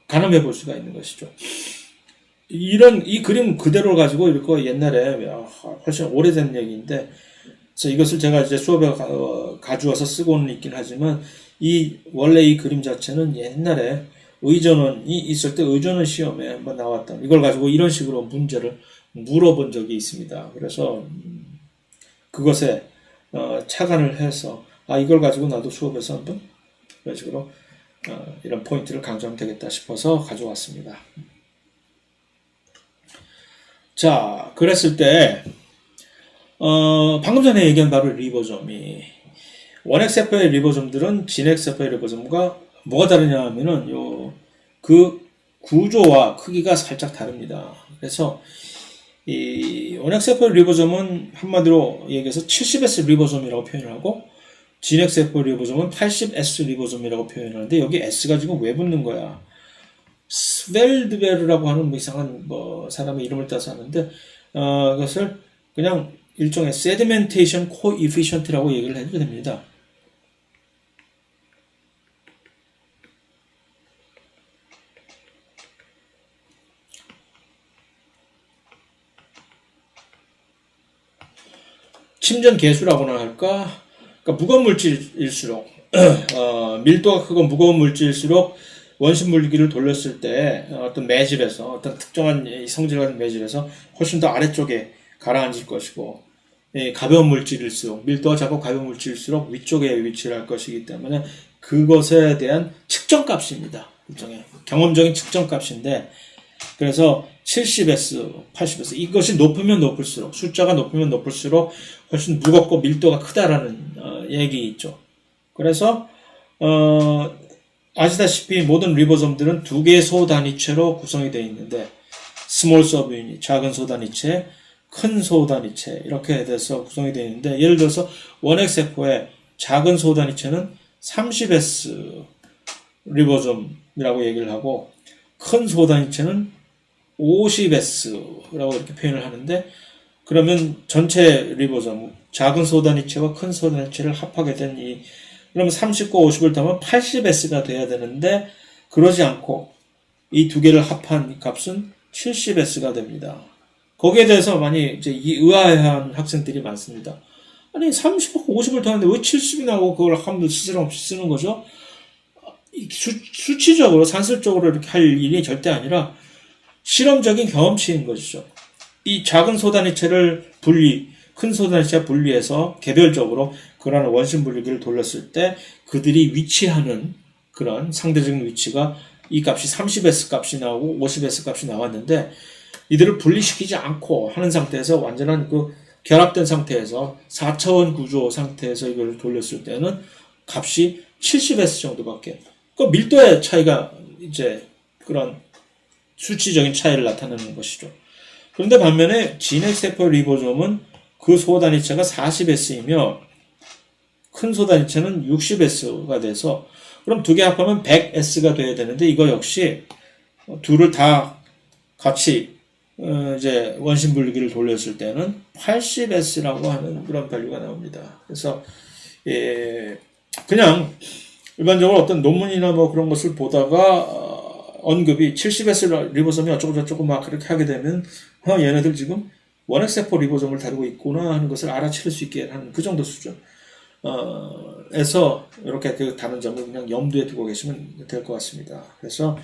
가늠해 볼 수가 있는 것이죠. 이 그림 그대로 가지고 이렇게 옛날에 훨씬 오래된 얘기인데 그래서 이것을 제가 이제 수업에 가져와서 쓰고는 있긴 하지만 원래 이 그림 자체는 옛날에 의전원이 있을 때 의전원 시험에 한번 나왔다. 이걸 가지고 이런 식으로 문제를 물어본 적이 있습니다. 그래서 그것에 착안을 해서 이걸 가지고 나도 수업에서 한번 이런 식으로 이런 포인트를 강조하면 되겠다 싶어서 가져왔습니다. 자, 그랬을 때 방금 전에 얘기한 바로 리보솜이 원핵세포의 리보솜들은 진핵세포의 리보솜과 뭐가 다르냐 하면은 그 구조와 크기가 살짝 다릅니다. 그래서 이 원핵세포의 리보솜은 한마디로 얘기해서 70S 리보솜이라고 표현하고 진핵세포 리보솜은 80S 리보솜이라고 표현하는데 여기 S가 지금 왜 붙는 거야? 스벨드베르라고 하는 이상한 사람의 이름을 따서 하는데 그것을 그냥 일종의 세디멘테이션 코이피션트라고 얘기를 해도 됩니다. 침전 계수라고나 할까? 그러니까 무거운 물질일수록 밀도가 크고 무거운 물질일수록 원심 물기를 돌렸을 때 어떤 매질에서 어떤 특정한 성질 같은 매질에서 훨씬 더 아래쪽에 가라앉을 것이고 가벼운 물질일수록 밀도가 작고 가벼운 물질일수록 위쪽에 위치를 할 것이기 때문에 그것에 대한 측정값입니다. 일종의 경험적인 측정값인데 그래서 70S, 80S 이것이 높으면 높을수록 숫자가 높으면 높을수록 훨씬 무겁고 밀도가 크다라는 얘기 있죠. 그래서 아시다시피 모든 리보솜들은 두 개의 소단위체로 구성이 되어 있는데 스몰 서브유닛, 작은 소단위체, 큰 소단위체 이렇게 돼서 구성이 되어 있는데 예를 들어서 원핵세포의 작은 소단위체는 30S 리보솜이라고 얘기를 하고 큰 소단위체는 50S라고 이렇게 표현을 하는데 그러면 전체 리보솜, 작은 소단위체와 큰 소단위체를 합하게 된 그러면 30과 50을 더하면 80S가 돼야 되는데 그러지 않고 이 두 개를 합한 값은 70S가 됩니다. 거기에 대해서 많이 이제 의아해한 학생들이 많습니다. 아니 30하고 50을 더하는데 왜 70이 나오고 그걸 한번 스스럼없이 쓰는 거죠? 수치적으로 산술적으로 이렇게 할 일이 절대 아니라 실험적인 경험치인 것이죠. 이 작은 소단위체를 큰 소단위체와 분리해서 개별적으로 그러한 원심 분리기를 돌렸을 때 그들이 위치하는 그런 상대적인 위치가 이 값이 30S 값이 나오고 50S 값이 나왔는데 이들을 분리시키지 않고 하는 상태에서 완전한 그 결합된 상태에서 4차원 구조 상태에서 이걸 돌렸을 때는 값이 70S 정도밖에. 그 밀도의 차이가 이제 그런 수치적인 차이를 나타내는 것이죠. 그런데 반면에 진핵세포 리보솜은 그 소단위체가 40S이며 큰 소단위체는 60S가 돼서 그럼 두 개 합하면 100S가 돼야 되는데 이거 역시 둘을 다 같이 이제 원심 분리기를 돌렸을 때는 80S라고 하는 그런 밸류가 나옵니다. 그래서 그냥 일반적으로 어떤 논문이나 뭐 그런 것을 보다가 언급이 70S 리보솜이 어쩌고저쩌고 막 그렇게 하게 되면 얘네들 지금 원핵세포 리보솜을 다루고 있구나 하는 것을 알아챌 수 있게 하는 그 정도 수준 에서 이렇게 그 다른 점을 그냥 염두에 두고 계시면 될 것 같습니다. 그래서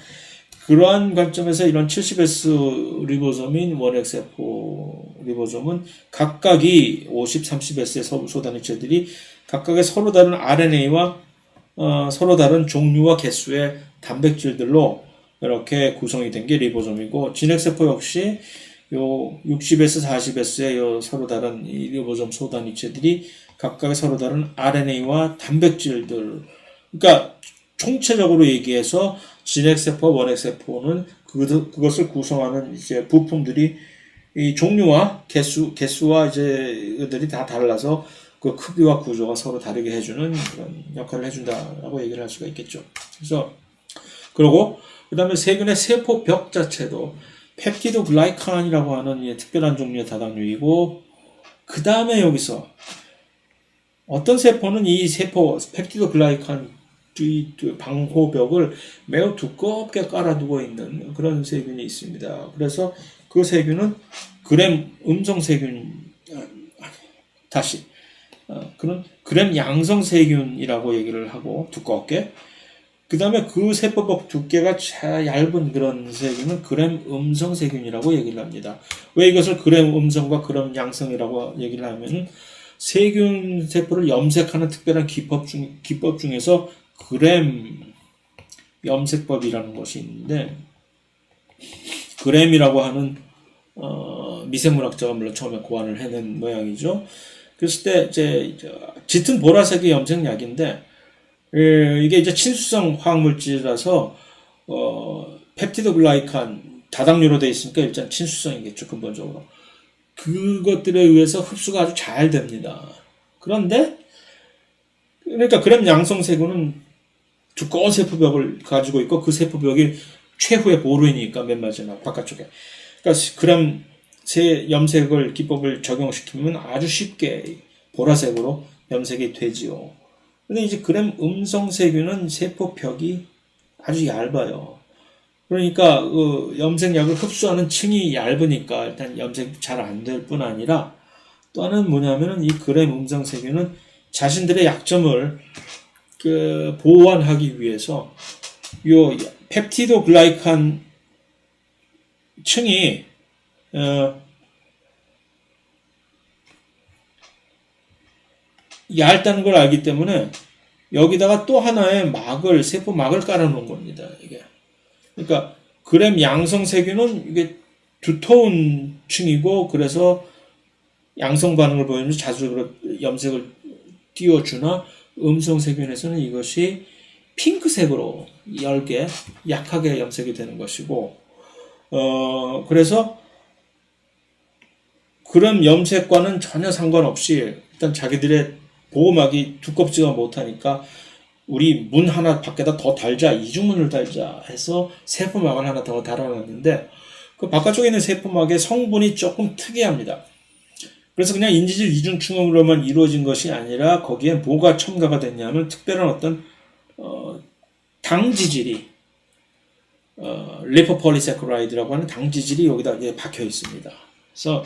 그러한 관점에서 이런 70S 리보솜인 원핵세포 리보솜은 각각이 50, 30S의 소단위체들이 각각의 서로 다른 RNA와 서로 다른 종류와 개수의 단백질들로 이렇게 구성이 된 게 리보솜이고 진핵세포 역시 요 60S, 40S의 요 서로 다른 이 리보솜 소단위체들이 각각의 서로 다른 RNA와 단백질들 그러니까 총체적으로 얘기해서 진핵세포와 원핵세포는 그것을 구성하는 이제 부품들이 이 종류와 개수와 이제 이들이 다 달라서 그 크기와 구조가 서로 다르게 해주는 그런 역할을 해준다라고 얘기를 할 수가 있겠죠. 그래서 그리고 그다음에 세균의 세포벽 자체도 펩티드 글라이칸이라고 하는 특별한 종류의 다당류이고 그 다음에 여기서 어떤 세포는 이 펩티드 글라이칸 방호벽을 매우 두껍게 깔아두고 있는 그런 세균이 있습니다. 그래서 그 세균은 그램 음성 세균 그런 그램 양성 세균이라고 얘기를 하고 두껍게 그 다음에 그 세포벽 두께가 얇은 그런 세균은 그램 음성 세균이라고 얘기를 합니다. 왜 이것을 그램 음성과 그램 양성이라고 얘기를 하면 세균 세포를 염색하는 특별한 기법 중에서 그램 염색법이라는 것이 있는데 그램이라고 하는 미생물학자가 물론 처음에 고안을 해낸 모양이죠. 그랬을 때 이제 짙은 보라색의 염색약인데 이게 이제 친수성 화학물질이라서 펩티드 글라이칸 다당류로 되어 있으니까 일단 친수성이겠죠 근본적으로. 그것들에 의해서 흡수가 아주 잘 됩니다. 그런데 그러니까 그램 양성 세균은 두꺼운 세포벽을 가지고 있고 그 세포벽이 최후의 보루이니까 맨 마지막 바깥쪽에. 그러니까 그램 염색을 기법을 적용시키면 아주 쉽게 보라색으로 염색이 되지요. 근데 이제 그램 음성 세균은 세포벽이 아주 얇아요. 그러니까 그 염색약을 흡수하는 층이 얇으니까 일단 염색이 잘 안 될 뿐 아니라 또 하나는 뭐냐면은 이 그램 음성 세균은 자신들의 약점을 보완하기 위해서 요 펩티도 글라이칸 층이 얇다는 걸 알기 때문에 여기다가 또 하나의 세포 막을 깔아놓은 겁니다. 이게. 그러니까 그램 양성 세균은 이게 두터운 층이고 그래서 양성 반응을 보이면서 자주 염색을 띄워주나 음성 세균에서는 이것이 핑크색으로 얇게 약하게 염색이 되는 것이고 그래서 그런 염색과는 전혀 상관없이 일단 자기들의 보호막이 두껍지가 못하니까 우리 문 하나 밖에다 더 달자, 이중문을 달자 해서 세포막을 하나 더 달아놨는데 그 바깥쪽에 있는 세포막의 성분이 조금 특이합니다. 그래서 그냥 인지질 이중충으로만 이루어진 것이 아니라 거기에 뭐가 첨가가 됐냐면 특별한 어떤 당지질이 리포폴리세커라이드라고 하는 당지질이 여기다 이제 박혀 있습니다. 그래서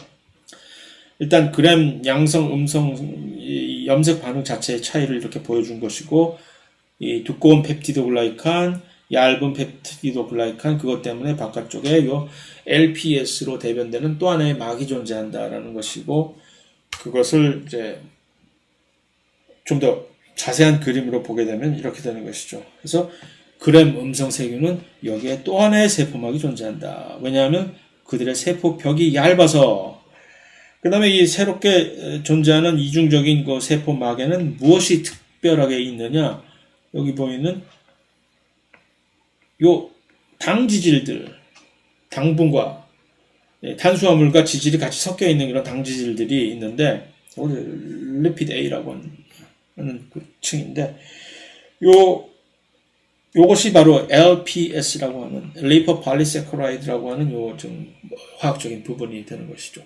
일단 그램 양성, 음성 이 염색 반응 자체의 차이를 이렇게 보여준 것이고 이 두꺼운 펩티도글라이칸, 얇은 펩티도글라이칸 그것 때문에 바깥쪽에 요 LPS로 대변되는 또 하나의 막이 존재한다라는 것이고 그것을 이제 좀 더 자세한 그림으로 보게 되면 이렇게 되는 것이죠. 그래서 그램 음성 세균은 여기에 또 하나의 세포막이 존재한다. 왜냐하면 그들의 세포벽이 얇아서 그 다음에 이 새롭게 존재하는 이중적인 그 세포막에는 무엇이 특별하게 있느냐 여기 보이는 요 당지질들 당분과 탄수화물과 지질이 같이 섞여 있는 이런 당지질들이 있는데 리피드 A라고 하는 그 층인데 요것이 바로 LPS라고 하는 리포폴리세커라이드라고 하는 요 좀 화학적인 부분이 되는 것이죠.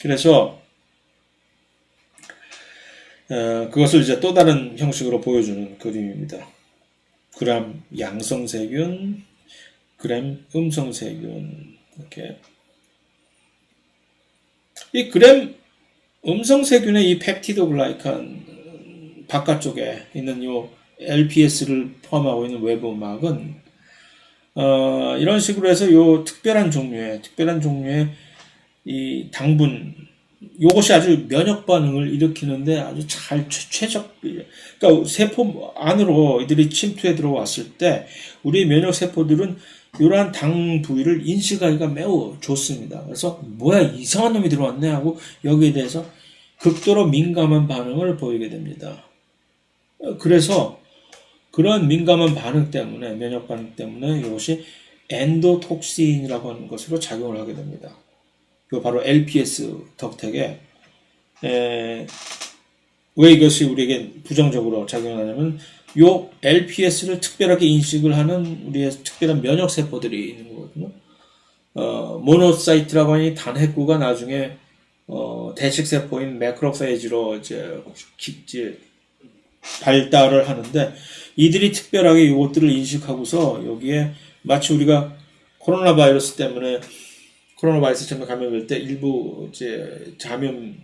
그래서 그것을 이제 또 다른 형식으로 보여주는 그림입니다. 그램 양성세균, 그램 음성세균 이렇게 이 그램 음성세균의 이 펩티도글라이칸 바깥쪽에 있는 요 LPS를 포함하고 있는 외부막은 이런 식으로 해서 요 특별한 종류의 이 당분 요것이 아주 면역 반응을 일으키는데 아주 잘 그러니까 세포 안으로 이들이 침투해 들어왔을 때 우리 면역 세포들은 이러한 당 부위를 인식하기가 매우 좋습니다. 그래서 뭐야 이상한 놈이 들어왔네 하고 여기에 대해서 극도로 민감한 반응을 보이게 됩니다. 그래서 그런 민감한 반응 때문에 면역 반응 때문에 이것이 엔도톡신이라고 하는 것으로 작용을 하게 됩니다. 그 바로 LPS 덕택에 왜 이것이 우리에게 부정적으로 작용하냐면 요 LPS를 특별하게 인식을 하는 우리의 특별한 면역 세포들이 있는 거거든요. 모노사이트라고 하니 단핵구가 나중에 대식 세포인 매크로페이지로 이제 발달을 하는데 이들이 특별하게 이것들을 인식하고서 여기에 마치 우리가 코로나 바이러스 때문에 감염될 때 일부 이제 감염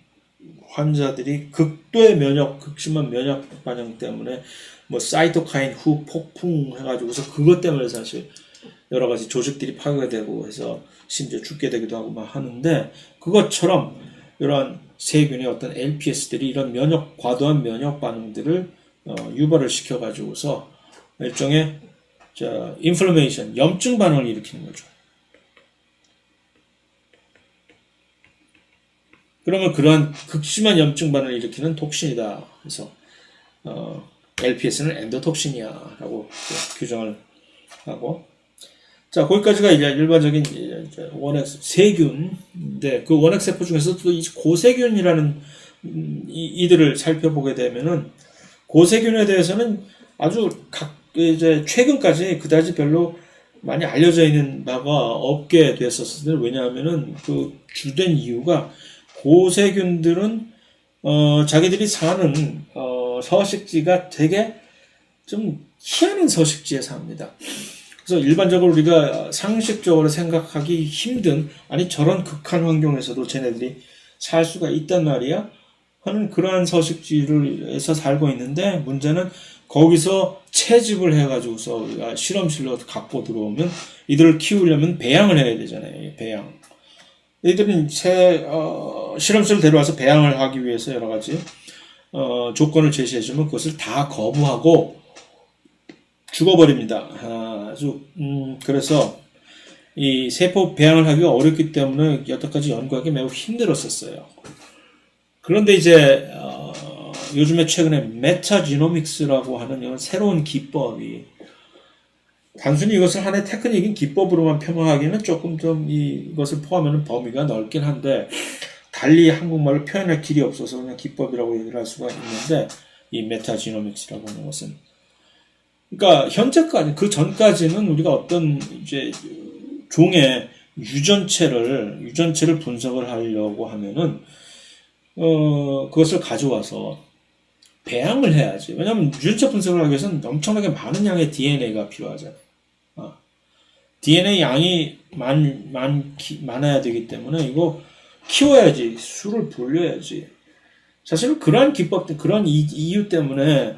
환자들이 극심한 면역 반응 때문에 뭐 사이토카인 후 폭풍 해가지고서 그것 때문에 사실 여러 가지 조직들이 파괴가 되고 해서 심지어 죽게 되기도 하고 막 하는데 그것처럼 이러한 세균의 어떤 LPS들이 이런 과도한 면역 반응들을 유발을 시켜가지고서 일종의 인플레이션, 염증 반응을 일으키는 거죠. 그러면 그러한 극심한 염증 반응을 일으키는 톡신이다. 그래서 LPS는 엔도톡신이야라고 규정을 하고 자 거기까지가 이제 일반적인 원핵 세균인데 그 원핵 세포 중에서 또 고세균이라는 이들을 살펴보게 되면은 고세균에 대해서는 아주 이제 최근까지 그다지 별로 많이 알려져 있는 바가 없게 됐었어요. 왜냐하면은 그 주된 이유가 고세균들은 자기들이 사는 서식지가 되게 좀 희한한 서식지에 삽니다. 그래서 일반적으로 우리가 상식적으로 생각하기 힘든 아니 저런 극한 환경에서도 쟤네들이 살 수가 있단 말이야 하는 그러한 서식지에서 살고 있는데 문제는 거기서 채집을 해가지고서 우리가 실험실로 갖고 들어오면 이들을 키우려면 배양을 해야 되잖아요. 배양. 이들은 실험실 데려와서 배양을 하기 위해서 여러 가지 조건을 제시해주면 그것을 다 거부하고 죽어버립니다. 그래서 이 세포 배양을 하기가 어렵기 때문에 여태까지 연구하기 매우 힘들었었어요. 그런데 이제 요즘에 최근에 메타지노믹스라고 하는 이런 새로운 기법이 단순히 이것을 하나의 테크닉인 기법으로만 표현하기는 조금 좀 이것을 포함하는 범위가 넓긴 한데 달리 한국말로 표현할 길이 없어서 그냥 기법이라고 얘기를 할 수가 있는데 이 메타지노믹스라고 하는 것은 그러니까 현재까지 그 전까지는 우리가 어떤 이제 종의 유전체를 분석을 하려고 하면은 그것을 가져와서 배양을 해야지. 왜냐하면 유전체 분석을 하기 위해서는 엄청나게 많은 양의 DNA가 필요하잖아요. DNA 양이 많아야 되기 때문에 이거 키워야지. 수를 돌려야지. 사실은 그러한 기법, 그런 이유 때문에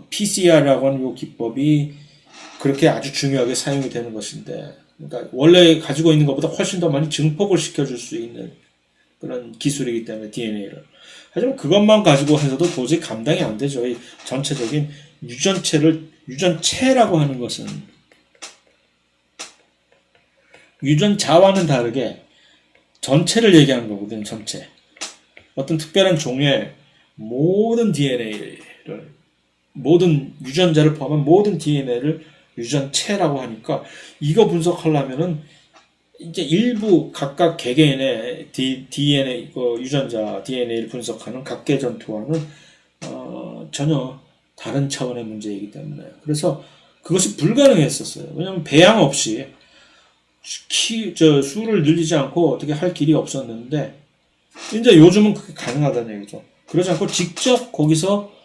PCR이라고 하는 이 기법이 그렇게 아주 중요하게 사용이 되는 것인데, 그러니까 원래 가지고 있는 것보다 훨씬 더 많이 증폭을 시켜줄 수 있는 그런 기술이기 때문에 DNA를. 하지만 그것만 가지고 해서도 도저히 감당이 안 되죠. 이 전체적인 유전체라고 하는 것은 유전자와는 다르게 전체를 얘기하는 거거든요. 전체. 어떤 특별한 종의 모든 DNA를, 모든 유전자를 포함한 모든 DNA를 유전체라고 하니까 이거 분석하려면은 이제 일부 각각 개개인의 DNA, 유전자 DNA를 분석하는 각계 전투와는 전혀 다른 차원의 문제이기 때문에 그래서 그것이 불가능했었어요. 왜냐하면 배양 없이 수를 늘리지 않고 어떻게 할 길이 없었는데 이제 요즘은 그게 가능하다는 얘기죠. 그러지 않고 직접 거기서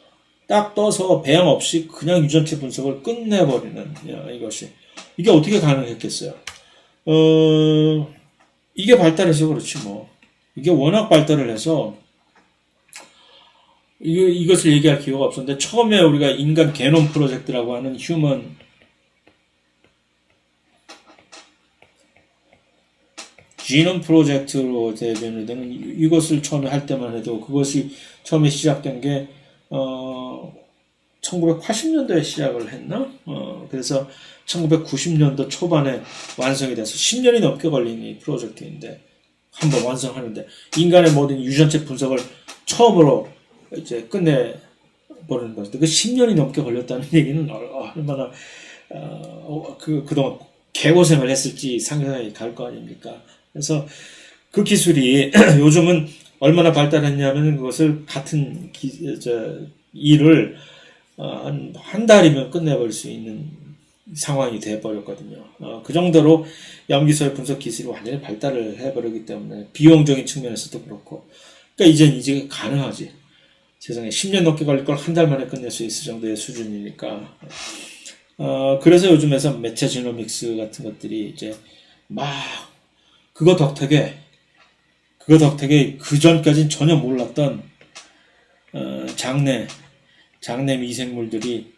딱 떠서 배양 없이 그냥 유전체 분석을 끝내버리는 이것이 이게 어떻게 가능했겠어요? 이게 발달해서 그렇지 뭐. 이게 워낙 발달을 해서 이것을 얘기할 기회가 없었는데 처음에 우리가 인간 게놈 프로젝트라고 하는 휴먼 지놈 프로젝트로 대변을 되는 이것을 처음에 할 때만 해도 그것이 처음에 시작된 게 1980년도에 시작을 했나? 그래서 1990년도 초반에 완성이 돼서 10년이 넘게 걸린 이 프로젝트인데 한번 완성하는데 인간의 모든 유전체 분석을 처음으로 이제 끝내버리는 것인데 그 10년이 넘게 걸렸다는 얘기는 얼마나 그동안 개고생을 했을지 상상이 갈 거 아닙니까? 그래서 그 기술이 요즘은 얼마나 발달했냐면 그것을 같은 일을 한 달이면 끝내버릴 수 있는 상황이 돼버렸거든요. 그 정도로 염기so의 분석 기술이 완전히 발달을 해버리기 때문에 비용적인 측면에서도 그렇고 그러니까 이제 가능하지. 세상에 10년 넘게 걸릴 걸 한 달 만에 끝낼 수 있을 정도의 수준이니까 그래서 요즘에서 메타지노믹스 같은 것들이 이제 막 그거 덕택에 그 전까진 전혀 몰랐던 장내 미생물들이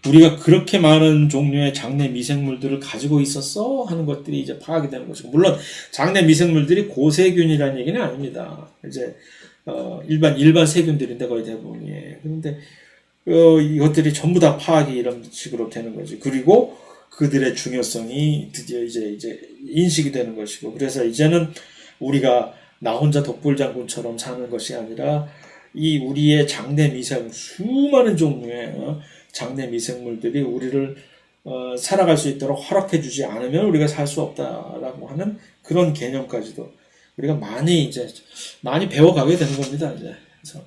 우리가 그렇게 많은 종류의 장내 미생물들을 가지고 있었어 하는 것들이 이제 파악이 되는 것이고 물론 장내 미생물들이 고세균이라는 얘기는 아닙니다. 이제 일반 세균들인데 거의 대부분이 그런데 이것들이 전부 다 파악이 이런 식으로 되는 거지. 그리고 그들의 중요성이 드디어 이제 인식이 되는 것이고 그래서 이제는 우리가 나 혼자 독불장군처럼 사는 것이 아니라 이 우리의 장내 미생 수많은 종류의 장내 미생물들이 우리를 살아갈 수 있도록 허락해주지 않으면 우리가 살 수 없다라고 하는 그런 개념까지도 우리가 많이 배워가게 되는 겁니다. 이제 그래서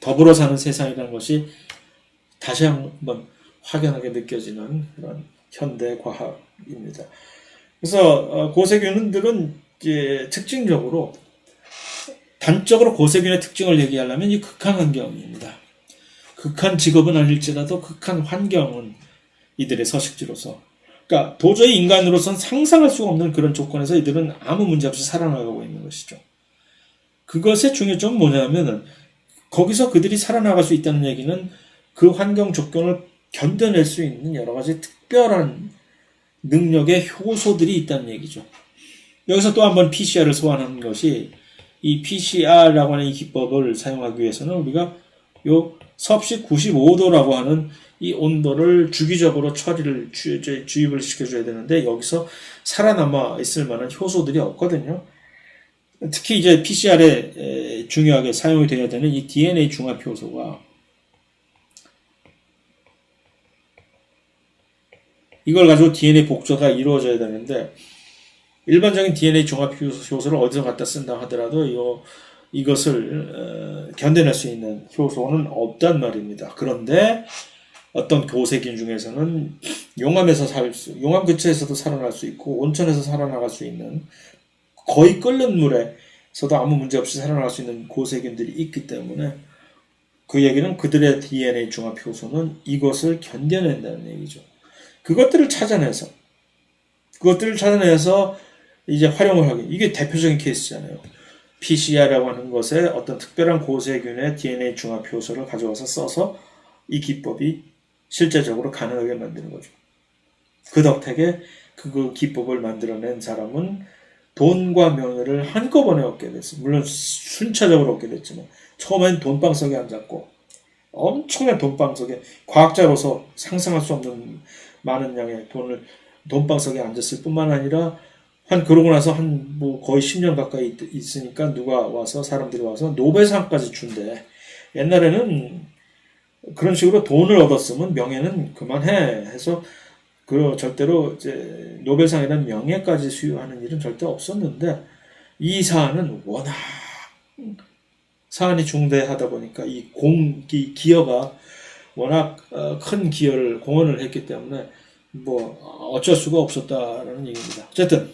더불어 사는 세상이라는 것이 다시 한번 확연하게 느껴지는 그런 현대 과학입니다. 그래서 고세균들은 이제 특징적으로 단적으로 고세균의 특징을 얘기하려면 이 극한 환경입니다. 극한 직업은 아닐지라도 극한 환경은 이들의 서식지로서 그러니까 도저히 인간으로서는 상상할 수가 없는 그런 조건에서 이들은 아무 문제 없이 살아나가고 있는 것이죠. 그것의 중요점은 뭐냐면은 거기서 그들이 살아나갈 수 있다는 얘기는 그 환경 조건을 견뎌낼 수 있는 여러 가지 특별한 능력의 효소들이 있다는 얘기죠. 여기서 또 한번 PCR을 소환하는 것이 이 PCR라고 하는 이 기법을 사용하기 위해서는 우리가 요 섭씨 95도라고 하는 이 온도를 주기적으로 주입을 시켜줘야 되는데 여기서 살아남아 있을 만한 효소들이 없거든요. 특히 이제 PCR에 중요하게 사용이 되어야 되는 이 DNA 중합 효소가 이걸 가지고 DNA 복제가 이루어져야 되는데 일반적인 DNA 종합 효소를 어디서 갖다 쓴다 하더라도 이것을 견뎌낼 수 있는 효소는 없단 말입니다. 그런데 어떤 교세균 중에서는 용암 근처에서도 살아날 수 있고 온천에서 살아나갈 수 있는 거의 끓는 물에서도 아무 문제 없이 살아날 수 있는 고세균들이 있기 때문에 그 얘기는 그들의 DNA 종합 효소는 이것을 견뎌낸다는 얘기죠. 그것들을 찾아내서 이제 활용을 하기. 이게 대표적인 케이스잖아요. PCR이라고 하는 것에 어떤 특별한 고세균의 DNA 중합 효소를 가져와서 써서 이 기법이 실제적으로 가능하게 만드는 거죠. 그 덕택에 그 기법을 만들어낸 사람은 돈과 명예를 한꺼번에 얻게 됐어요. 물론 순차적으로 얻게 됐지만 처음엔 돈방석에 앉았고 엄청난 돈방석에 과학자로서 상상할 수 없는 많은 양의 돈방석에 앉았을 뿐만 아니라 그러고 나서 거의 10년 가까이 있으니까 사람들이 와서 노벨상까지 준대. 옛날에는 그런 식으로 돈을 얻었으면 명예는 그만해 해서 절대로 이제 노벨상이라는 명예까지 수여하는 일은 절대 없었는데 이 사안은 워낙 사안이 중대하다 보니까 이 기여가 워낙 큰 공헌을 했기 때문에 어쩔 수가 없었다라는 얘기입니다. 어쨌든